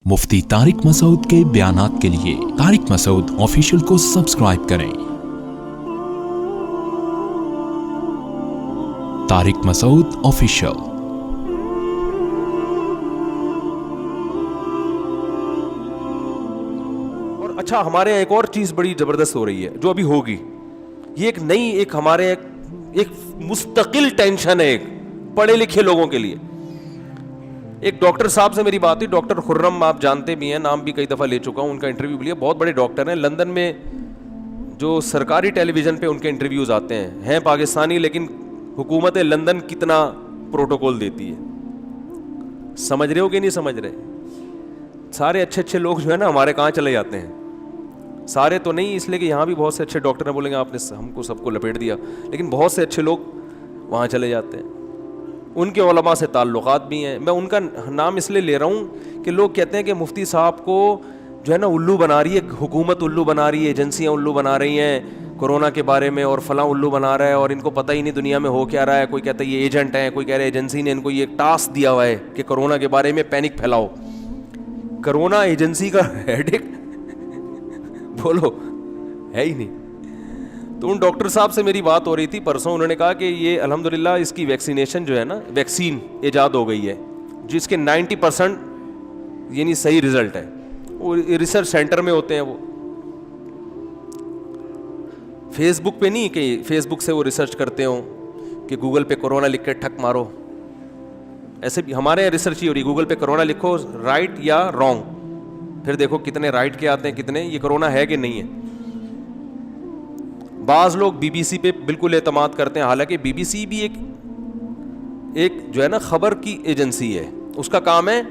मुफ्ती तारिक मसूद के बयानात के लिए तारिक मसूद ऑफिशियल को सब्सक्राइब करें। तारिक मसूद ऑफिशियल। और अच्छा, हमारे यहाँ एक और चीज बड़ी जबरदस्त हो रही है जो अभी होगी, ये एक नई हमारे एक मुस्तकिल टेंशन है एक पढ़े लिखे लोगों के लिए। एक डॉक्टर साहब से मेरी बात हुई, डॉक्टर खुर्रम, आप जानते भी हैं, नाम भी कई दफ़ा ले चुका हूं, उनका इंटरव्यू भी लिया। बहुत बड़े डॉक्टर हैं, लंदन में जो सरकारी टेलीविज़न पे उनके इंटरव्यूज़ आते हैं पाकिस्तानी, लेकिन हुकूमत लंदन कितना प्रोटोकॉल देती है, समझ रहे हो कि नहीं समझ रहे? सारे अच्छे अच्छे लोग जो है ना हमारे कहाँ चले जाते हैं, सारे तो नहीं, इसलिए कि यहाँ भी बहुत से अच्छे डॉक्टर हैं, बोलेंगे आपने हमको सबको लपेट दिया, लेकिन बहुत से अच्छे लोग वहाँ चले जाते हैं, उनके उलमा से ताल्लुकात भी हैं। मैं उनका नाम इसलिए ले रहा हूँ कि लोग कहते हैं कि मुफ्ती साहब को जो है ना उल्लू बना रही है हुकूमत, उल्लू बना रही है, एजेंसियाँ उल्लू बना रही हैं कोरोना के बारे में, और फलां उल्लू बना रहा है और इनको पता ही नहीं दुनिया में हो क्या रहा है। कोई कहता है ये एजेंट हैं, कोई कह रहा है एजेंसी ने इनको ये टास्क दिया हुआ है कि कोरोना के बारे में पैनिक फैलाओ। कोरोना एजेंसी का हेडेक बोलो है ही नहीं। तो उन डॉक्टर साहब से मेरी बात हो रही थी परसों, उन्होंने कहा कि ये अल्हम्दुलिल्लाह इसकी वैक्सीनेशन जो है ना, वैक्सीन ईजाद हो गई है जिसके 90% यानी सही रिजल्ट है। वो रिसर्च सेंटर में होते हैं, वो फेसबुक पे नहीं कि फेसबुक से वो रिसर्च करते हो कि गूगल पे कोरोना लिख के ठक मारो, ऐसे भी हमारे यहाँ रिसर्च ही हो रही, गूगल पे कोरोना लिखो राइट या रॉन्ग, फिर देखो कितने राइट के आते हैं, कितने ये कोरोना है कि नहीं है। बाज़ लोग बीबीसी पे बिल्कुल एतमाद करते हैं, हालांकि बीबीसी भी एक जो है ना खबर की एजेंसी है, उसका काम है,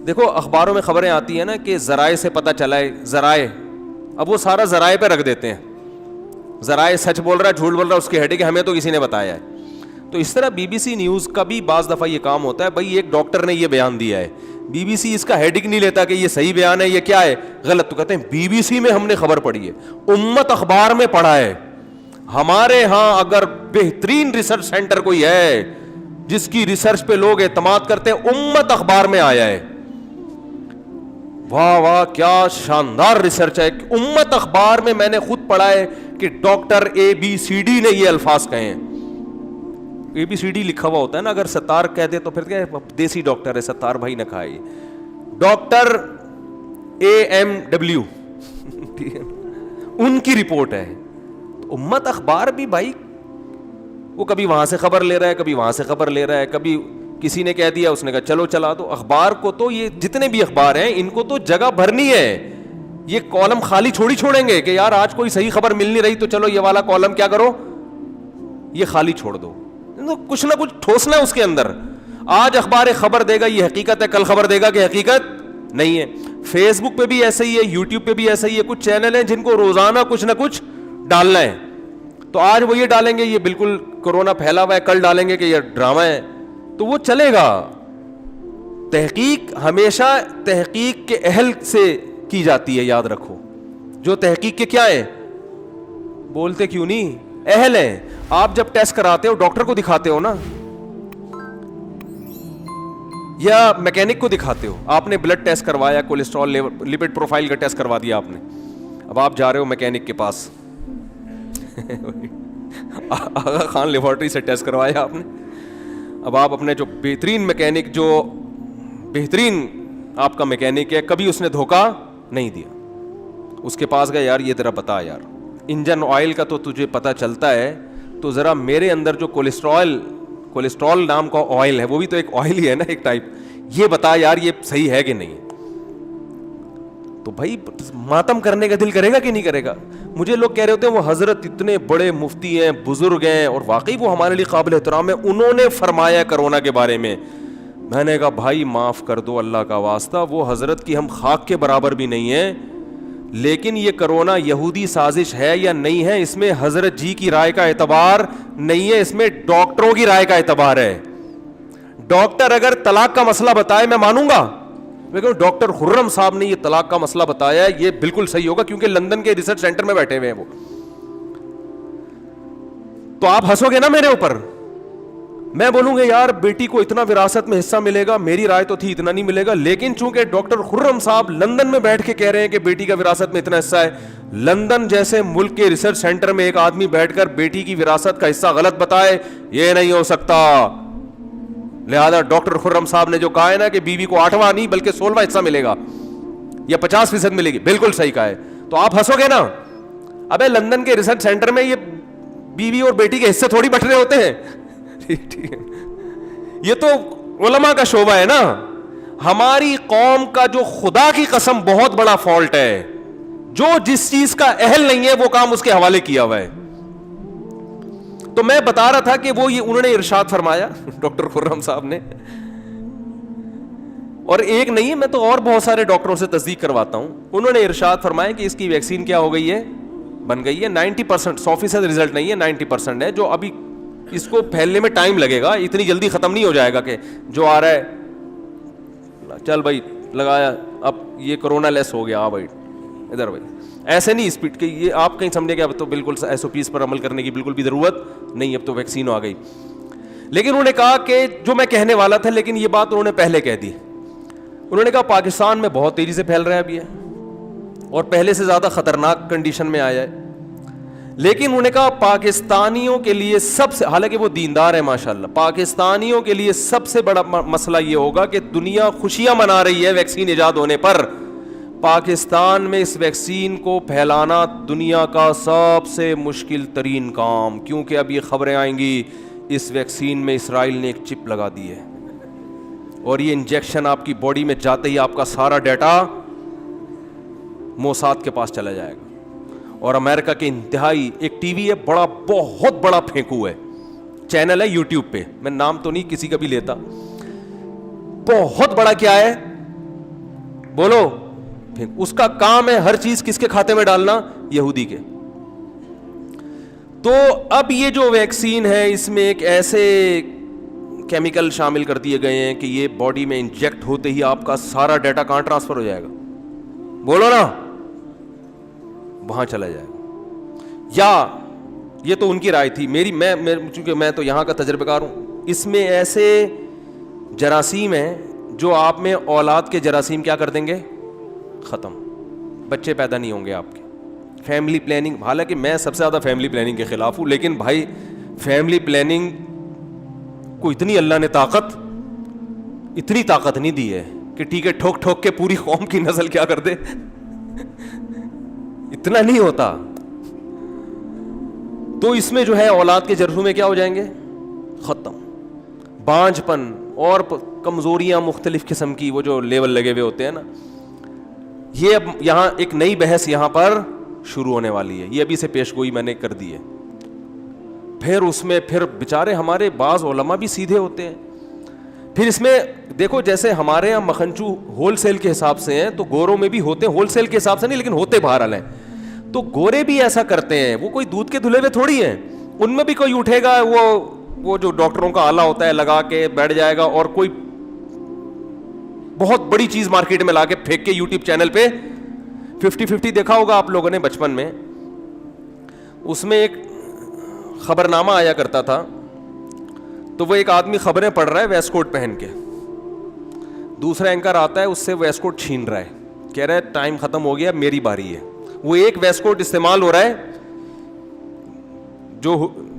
देखो अखबारों में खबरें आती है ना कि ज़राए से पता चला है, ज़राए, अब वो सारा ज़राए पे रख देते हैं, ज़राए सच बोल रहा है झूठ बोल रहा है उसकी हेडिंग हमें तो किसी ने बताया है। तो इस तरह बीबीसी न्यूज़ का भी बाज़ दफ़ा ये काम होता है, भाई एक डॉक्टर ने ये बयान दिया है, बीबीसी इसका हेडिंग नहीं लेता कि ये सही बयान है, ये क्या है गलत, तो कहते हैं बीबीसी में हमने खबर पढ़ी है, उम्मत अखबार में पढ़ा है। हमारे यहाँ अगर बेहतरीन रिसर्च सेंटर कोई है जिसकी रिसर्च पे लोग एतमाद करते हैं, उम्मत अखबार में आया है, वाह वाह क्या शानदार रिसर्च है, उम्मत अखबार में मैंने खुद पढ़ा है कि डॉक्टर ABCD ने ये अल्फाज कहे हैं। ABCD लिखा हुआ होता है ना, अगर सत्तार कह दे तो फिर क्या, देसी डॉक्टर है, सत्तार भाई ना खाए, डॉक्टर AMW उनकी रिपोर्ट है। तो उम्मत अखबार भी भाई वो कभी वहां से खबर ले रहा है, कभी वहां से खबर ले रहा है, कभी किसी ने कह दिया उसने कहा चलो चला दो। अखबार को तो ये जितने भी अखबार हैं इनको तो जगह भरनी है, ये कॉलम खाली छोड़ी छोड़ेंगे कि यार आज कोई सही खबर मिल नहीं रही तो चलो ये वाला कॉलम क्या करो, ये खाली छोड़ दो, तो कुछ ना कुछ ठोसना है उसके अंदर। आज अखबार खबर देगा ये हकीकत है, कल खबर देगा कि हकीकत नहीं है। फेसबुक पे भी ऐसा ही है, यूट्यूब पे भी ऐसा ही है, कुछ चैनल हैं जिनको रोजाना कुछ ना कुछ डालना है, तो आज वो ये डालेंगे ये बिल्कुल कोरोना फैला हुआ है, कल डालेंगे कि ये ड्रामा है, तो वो चलेगा। तहकीक हमेशा तहकीक के अहल से की जाती है, याद रखो, जो तहकीक के क्या है, बोलते क्यों नहीं, अहल है। आप जब टेस्ट कराते हो डॉक्टर को दिखाते हो ना, या मैकेनिक को दिखाते हो, आपने ब्लड टेस्ट करवाया, कोलेस्ट्रॉल लेवल, लिपिड प्रोफाइल का टेस्ट करवा दिया आपने, अब आप जा रहे हो मैकेनिक के पास आगा खान लेबोरेटरी से टेस्ट करवाया आपने, अब आप अपने जो बेहतरीन मैकेनिक, जो बेहतरीन आपका मैकेनिक है, कभी उसने धोखा नहीं दिया, उसके पास गए, यार ये तेरा बता यार इंजन ऑयल का तो तुझे पता चलता है, तो ज़रा मेरे अंदर जो कोलेस्ट्रॉल नाम का ऑयल है, वो भी तो एक ऑयल ही है ना एक टाइप, ये बता यार ये सही है कि नहीं। तो भाई मातम करने का दिल करेगा कि नहीं करेगा। मुझे लोग कह रहे होते हैं वो हजरत इतने बड़े मुफ्ती हैं, बुजुर्ग हैं, और वाकई वो हमारे लिए काबिल एहतराम है, उन्होंने फरमाया कोरोना के बारे में। मैंने कहा भाई माफ़ कर दो अल्लाह का वास्ता, वो हजरत की हम खाक के बराबर भी नहीं है, लेकिन ये कोरोना यहूदी साजिश है या नहीं है, इसमें हजरत जी की राय का एतबार नहीं है, इसमें डॉक्टरों की राय का एतबार है। डॉक्टर अगर तलाक का मसला बताए मैं मानूंगा, लेकिन डॉक्टर खुर्रम साहब ने ये तलाक का मसला बताया है, ये बिल्कुल सही होगा, क्योंकि लंदन के रिसर्च सेंटर में बैठे हुए हैं वो। तो आप हंसोगे ना मेरे ऊपर, میں بولوں گا یار بیٹی کو اتنا وراثت میں حصہ ملے گا, میری رائے تو تھی اتنا نہیں ملے گا, لیکن چونکہ ڈاکٹر خرم صاحب لندن میں بیٹھ کے کہہ رہے ہیں کہ بیٹی کا وراثت میں اتنا حصہ ہے, لندن جیسے ملک کے ریسرچ سینٹر میں ایک آدمی بیٹھ کر بیٹی کی وراثت کا حصہ غلط بتائے, یہ نہیں ہو سکتا. لہذا ڈاکٹر خرم صاحب نے جو کہا ہے نا کہ بیوی کو 8واں نہیں بلکہ 16واں حصہ ملے گا یا 50% ملے گی, بالکل صحیح کہا ہے. تو آپ ہنسو گے نا, ابے لندن کے ریسرچ سینٹر میں یہ بیوی اور بیٹی کے حصے تھوڑی بٹ رہے ہوتے ہیں. ٹھیک ہے, یہ تو علماء کا شعبہ ہے نا. ہماری قوم کا جو خدا کی قسم بہت بڑا فالٹ ہے, جو جس چیز کا اہل نہیں ہے وہ کام اس کے حوالے کیا ہوا ہے. تو میں بتا رہا تھا کہ وہ یہ انہوں نے ارشاد فرمایا ڈاکٹر خرم صاحب نے, اور ایک نہیں, میں تو اور بہت سارے ڈاکٹروں سے تصدیق کرواتا ہوں, انہوں نے ارشاد فرمایا کہ اس کی ویکسین کیا ہو گئی ہے, بن گئی ہے. 90%, 100% رزلٹ نہیں ہے, 90% ہے, جو ابھی اس کو پھیلنے میں ٹائم لگے گا, اتنی جلدی ختم نہیں ہو جائے گا کہ جو آ رہا ہے چل بھائی لگایا اب یہ کرونا لیس ہو گیا, آ بھائی ادھر بھائی, ایسے نہیں اسپیڈ کہ یہ آپ کہیں سمجھے کہ اب تو بالکل ایس او پیز پر عمل کرنے کی بالکل بھی ضرورت نہیں, اب تو ویکسین آ گئی. لیکن انہوں نے کہا کہ جو میں کہنے والا تھا, لیکن یہ بات انہوں نے پہلے کہہ دی. انہوں نے کہا پاکستان میں بہت تیزی سے پھیل رہا ہے اب یہ, اور پہلے سے زیادہ خطرناک کنڈیشن میں آیا ہے. لیکن انہوں نے کہا پاکستانیوں کے لیے سب سے, حالانکہ وہ دیندار ہے ماشاءاللہ, پاکستانیوں کے لیے سب سے بڑا مسئلہ یہ ہوگا کہ دنیا خوشیاں منا رہی ہے ویکسین ایجاد ہونے پر, پاکستان میں اس ویکسین کو پھیلانا دنیا کا سب سے مشکل ترین کام, کیونکہ اب یہ خبریں آئیں گی اس ویکسین میں اسرائیل نے ایک چپ لگا دی ہے, اور یہ انجیکشن آپ کی باڈی میں جاتے ہی آپ کا سارا ڈیٹا موساد کے پاس چلا جائے گا. اور امریکہ کے انتہائی ایک ٹی وی ہے بڑا, بہت بڑا پھینکو ہے, چینل ہے یوٹیوب پہ, میں نام تو نہیں کسی کا بھی لیتا, بہت بڑا کیا ہے بولو, اس کا کام ہے ہر چیز کس کے کھاتے میں ڈالنا, یہودی کے. تو اب یہ جو ویکسین ہے اس میں ایک ایسے کیمیکل شامل کر دیے گئے ہیں کہ یہ باڈی میں انجیکٹ ہوتے ہی آپ کا سارا ڈیٹا کہاں ٹرانسفر ہو جائے گا, بولو نا, وہاں چلا جائے گا. یا یہ تو ان کی رائے تھی, میری میں چونکہ میں تو یہاں کا تجربہ کار ہوں, اس میں ایسے جراثیم ہیں جو آپ میں اولاد کے جراثیم کیا کر دیں گے, ختم, بچے پیدا نہیں ہوں گے آپ کے. فیملی پلاننگ, حالانکہ میں سب سے زیادہ فیملی پلاننگ کے خلاف ہوں, لیکن بھائی فیملی پلاننگ کو اتنی اللہ نے اتنی طاقت نہیں دی ہے کہ ٹھیک ہے ٹھوک ٹھوک کے پوری قوم کی نسل کیا کر دے, اتنا نہیں ہوتا. تو اس میں جو ہے اولاد کے جرثومے میں کیا ہو جائیں گے, ختم. بانجھ پن اور کمزوریاں مختلف قسم کی, وہ جو لیول لگے ہوئے ہوتے ہیں نا, یہ اب یہاں ایک نئی بحث یہاں پر شروع ہونے والی ہے, یہ ابھی سے پیش گوئی میں نے کر دی ہے. پھر اس میں پھر بیچارے ہمارے بعض علماء بھی سیدھے ہوتے ہیں. پھر اس میں دیکھو جیسے ہمارے یہاں مکھنچو ہول سیل کے حساب سے ہیں, تو گوروں میں بھی ہوتے ہیں, ہول سیل کے حساب سے نہیں لیکن ہوتے بہرحال ہیں. تو گورے بھی ایسا کرتے ہیں, وہ کوئی دودھ کے دھلے ہوئے تھوڑی ہیں, ان میں بھی کوئی اٹھے گا وہ جو ڈاکٹروں کا آلہ ہوتا ہے لگا کے بیٹھ جائے گا, اور کوئی بہت بڑی چیز مارکیٹ میں لا کے پھینک کے یوٹیوب چینل پہ 50-50 دیکھا ہوگا آپ لوگوں نے بچپن میں, اس میں ایک خبرنامہ آیا کرتا تھا. تو وہ ایک آدمی خبریں پڑھ رہا ہے ویسٹ کوٹ پہن کے, دوسرا اینکر آتا ہے اس سے ویسٹ کوٹ چھین رہا ہے, کہہ رہا ہے ٹائم ختم ہو گیا میری باری ہے. وہ ایک ویسٹ کوٹ استعمال ہو رہا ہے,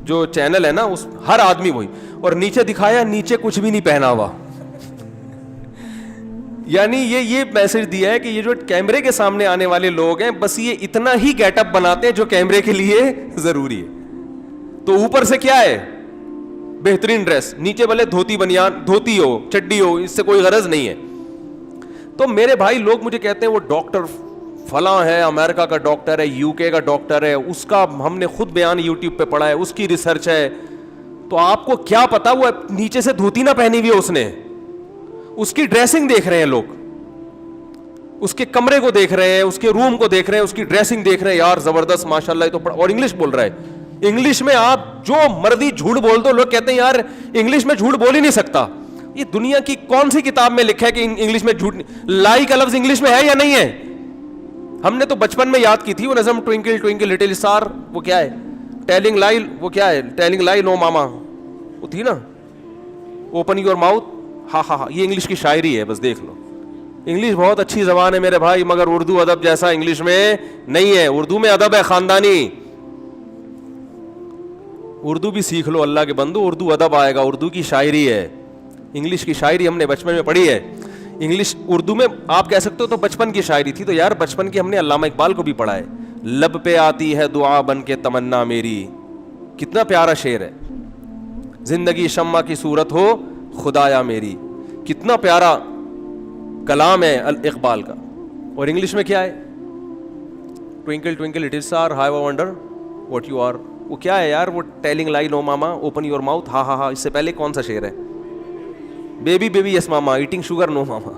جو چینل ہے نا اس ہر آدمی وہی, اور نیچے دکھایا نیچے کچھ بھی نہیں پہنا ہوا. یعنی یہ میسج دیا ہے کہ یہ جو کیمرے کے سامنے آنے والے لوگ ہیں بس یہ اتنا ہی گیٹ اپ بناتے ہیں جو کیمرے کے لیے ضروری ہے. تو اوپر سے کیا ہے, بہترین ڈریس, نیچے بھلے دھوتی بنیان, دھوتی ہو چڈی ہو, اس سے کوئی غرض نہیں ہے. تو میرے بھائی لوگ مجھے کہتے ہیں وہ ڈاکٹر فلاں ہے, امریکہ کا ڈاکٹر ہے, یو کے کا ڈاکٹر ہے, اس کا ہم نے خود بیان یوٹیوب پہ پڑھا ہے, اس کی ریسرچ ہے. تو آپ کو کیا پتا وہ نیچے سے دھوتی نہ پہنی ہوئی ہے, اس نے اس کی ڈریسنگ دیکھ رہے ہیں لوگ, اس کے کمرے کو دیکھ رہے ہیں, اس کے روم کو دیکھ رہے ہیں, اس کی ڈریسنگ دیکھ رہے ہیں, یار زبردست ماشاءاللہ. تو اور انگلش بول رہا ہے, انگلش میں آپ جو مرضی جھوٹ بول دو, لوگ کہتے ہیں یار انگلش میں جھوٹ بول ہی نہیں سکتا. یہ دنیا کی کون سی کتاب میں لکھا ہے کہ انگلش میں جھوٹ, لائی کا لفظ انگلش میں ہے یا نہیں ہے؟ ہم نے تو بچپن میں یاد کی تھی وہ نظم, ٹوئنکل ٹوئنکل لٹل اسٹار, وہ کیا ہے, ٹیلنگ لائی, وہ کیا ہے, ٹیلنگ لائی نو ماما, وہ تھی نا, ओपन योर माउथ, हाँ हाँ हाँ, ये इंग्लिश की शायरी है, बस देख लो। इंग्लिश बहुत अच्छी जबान है मेरे भाई, मगर उर्दू अदब जैसा इंग्लिश में नहीं है। उर्दू में अदब है खानदानी, उर्दू भी सीख लो अल्लाह के बंदो, उर्दू अदब आएगा, उर्दू की शायरी है। इंग्लिश की शायरी हमने बचपन में पढ़ी है। इंग्लिश उर्दू में आप कह सकते हो तो बचपन की शायरी थी, तो यार बचपन की हमने अल्लामा इकबाल को भी पढ़ा है। लब पे आती है दुआ बन के तमन्ना मेरी, कितना प्यारा शेर है। जिंदगी शम्मा की सूरत हो खुदाया मेरी, कितना प्यारा कलाम है इकबाल का। और इंग्लिश में क्या है? Twinkle twinkle little star how I wonder what you are, वो क्या है यार? वो telling lie no mama open your mouth, हाँ हाँ हाँ, इससे पहले कौन सा शेर है? Baby baby yes mama eating sugar no mama.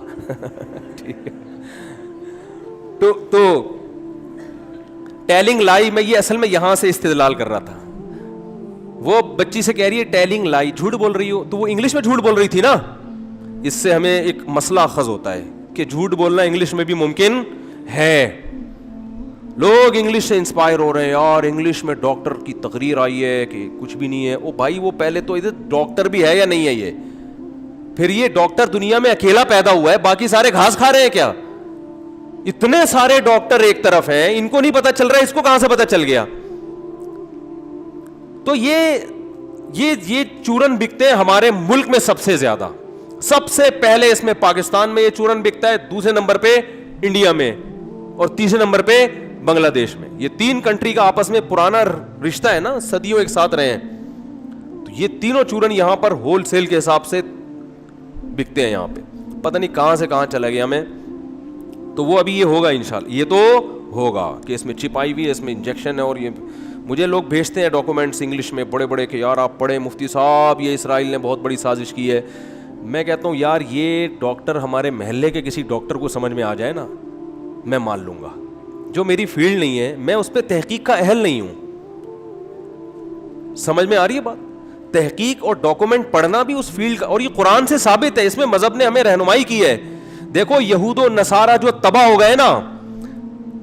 ठीक है, तो टेलिंग लाई में ये असल में यहां से इस्तेदलाल कर रहा था। वो बच्ची से कह रही है टेलिंग लाई, झूठ बोल रही हो, तो वो इंग्लिश में झूठ बोल रही थी ना। इससे हमें एक मसला अखज होता है कि झूठ बोलना इंग्लिश में भी मुमकिन है। लोग इंग्लिश से इंस्पायर हो रहे हैं, यार इंग्लिश में डॉक्टर की तकरीर आई है कि कुछ भी नहीं है। ओ भाई, वो पहले तो इधर डॉक्टर भी है या नहीं है ये? फिर ये डॉक्टर दुनिया में अकेला पैदा हुआ है, बाकी सारे घास खा रहे हैं क्या? इतने सारे डॉक्टर एक तरफ हैं, इनको नहीं पता चल रहा है, इसको कहां से पता चल गया? तो ये चूरन बिकते हैं हमारे मुल्क में सबसे ज्यादा। सबसे पहले इसमें पाकिस्तान में ये चूरन बिकता है, दूसरे नंबर पे इंडिया में, और तीसरे नंबर पे बांग्लादेश में। ये तीन कंट्री का आपस में पुराना रिश्ता है ना, सदियों एक साथ रहे हैं। तो ये तीनों चूरन यहां पर होलसेल के हिसाब से बिकते हैं यहां पे। पता नहीं कहां से कहां चला गया मैं। तो वो अभी ये होगा इंशाल्लाह, ये तो होगा कि इसमें चिप आई हुई है, इसमें इंजेक्शन है। और ये मुझे लोग भेजते हैं डॉक्यूमेंट्स इंग्लिश में बड़े बड़े कि यार आप पढ़े मुफ्ती साहब, ये इसराइल ने बहुत बड़ी साजिश की है। मैं कहता हूँ यार ये डॉक्टर हमारे महल्ले के किसी डॉक्टर को समझ में आ जाए ना, मैं मान लूंगा। जो मेरी फील्ड नहीं है, मैं उस पर तहकीक का अहल नहीं हूं। समझ में आ रही है बात? तहकीक और डॉक्यूमेंट पढ़ना भी उस फील्ड का, और ये कुरान से साबित है, इसमें मजहब ने हमें रहनुमाई की है। देखो यहूद और नसारा जो तबाह हो गए ना,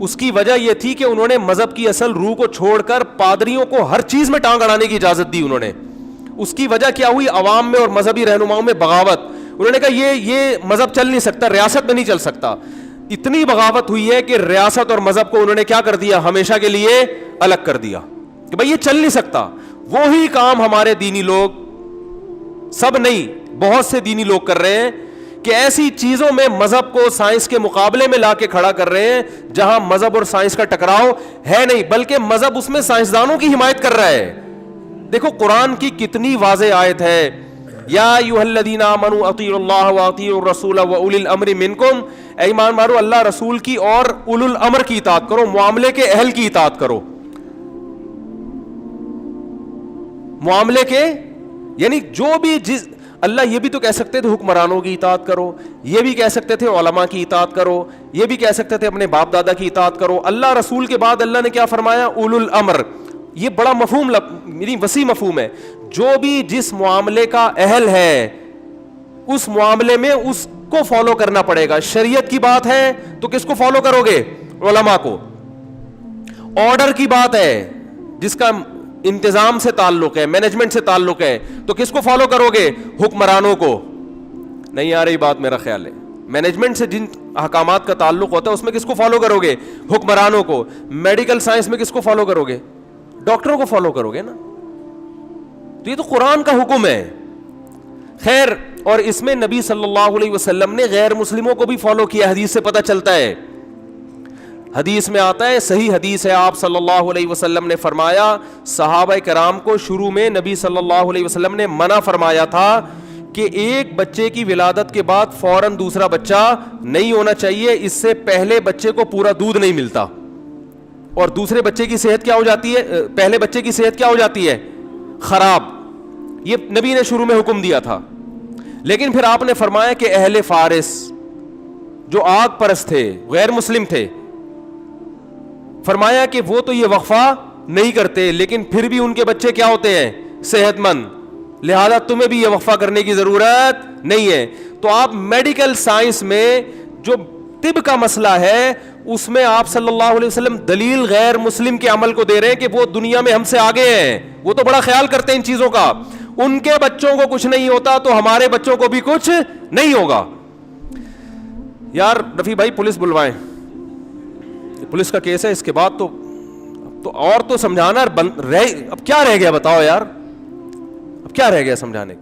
उसकी वजह यह थी कि उन्होंने मजहब की असल रूह को छोड़कर पादरियों को हर चीज में टांग अड़ाने की इजाजत दी उन्होंने। उसकी वजह क्या हुई? अवाम में और मजहबी रहनुमाओं में बगावत। उन्होंने कहा ये मजहब चल नहीं सकता, रियासत में नहीं चल सकता। इतनी बगावत हुई है कि रियासत और मजहब को उन्होंने क्या कर दिया? हमेशा के लिए अलग कर दिया कि भाई ये चल नहीं सकता। वो ही काम हमारे दीनी लोग, सब नहीं बहुत से दीनी लोग कर रहे हैं कि ऐसी चीजों में मजहब को साइंस के मुकाबले में लाके खड़ा कर रहे हैं जहां मजहब और साइंस का टकराव है नहीं, बल्कि मजहब उसमें साइंसदानों की हिमायत कर रहा है। देखो कुरान की कितनी वाज़ेह आयत है, या अय्युहल्लज़ीना आमनू अतीउल्लाह व अतीउर रसूल व उलिल अम्रि मिनकुम, ऐ ईमान वालो अल्लाह रसूल की और उलुल अमर की इताअत करो, मामले के अहल की इताअत करो। मामले के यानी जो भी जिस अल्लाह ये भी तो कह सकते थे हुक्मरानों की इताअत करो, ये भी कह सकते थे उलमा की इताअत करो, ये भी कह सकते थे अपने बाप दादा की इताअत करो। अल्लाह रसूल के बाद अल्लाह ने क्या फरमाया? उलुल अमर। ये बड़ा मफहूम मेरी वसी मफहूम है। जो भी जिस मामले का अहल है उस मामले में उसको फॉलो करना पड़ेगा। शरीयत की बात है तो किसको फॉलो करोगे? उलमा को। ऑर्डर की बात है जिसका इंतजाम से ताल्लुक है, मैनेजमेंट से ताल्लुक है, तो किसको फॉलो करोगे? हुक्मरानों को। नहीं आ रही बात मेरा ख्याल है। मैनेजमेंट से जिन अहकामात का ताल्लुक होता है उसमें किसको फॉलो करोगे? हुक्मरानों को। मेडिकल साइंस में किसको फॉलो करोगे? डॉक्टरों को फॉलो करोगे ना। तो ये तो कुरान का हुक्म है। खैर, और इसमें नबी सल्लल्लाहु अलैहि वसल्लम ने गैर मुस्लिमों को भी फॉलो किया, हदीस से पता चलता है। हदीस में आता है, सही हदीस है, आप सल्लल्लाहु अलैहि वसल्लम ने फरमाया, सहाबा कराम को शुरू में नबी सल्लल्लाहु अलैहि वसल्लम ने मना फरमाया था कि एक बच्चे की विलादत के बाद फौरन दूसरा बच्चा नहीं होना चाहिए, इससे पहले बच्चे को पूरा दूध नहीं मिलता और दूसरे बच्चे की सेहत क्या हो जाती है? पहले बच्चे की सेहत क्या हो जाती है? खराब। ये नबी ने शुरू में हुक्म दिया था। लेकिन फिर आपने फरमाया कि अहले फारिस जो आग परस्त थे, गैर मुस्लिम थे, फरमाया कि वो तो ये वक्फा नहीं करते, लेकिन फिर भी उनके बच्चे क्या होते हैं? सेहतमंद, लिहाजा तुम्हें भी ये वक्फा करने की जरूरत नहीं है। तो आप मेडिकल साइंस में जो तिब का मसला है उसमें आप सल्लल्लाहु अलैहि वसल्लम दलील गैर मुस्लिम के अमल को दे रहे हैं कि वो दुनिया में हमसे आगे हैं, वो तो बड़ा ख्याल करते हैं इन चीजों का। ان کے بچوں کو کچھ نہیں ہوتا تو ہمارے بچوں کو بھی کچھ نہیں ہوگا. یار رفیع بھائی پولیس بلوائیں, پولیس کا کیس ہے, اس کے بعد تو اور تو سمجھانا اب کیا رہ گیا بتاؤ یار, اب کیا رہ گیا سمجھانے.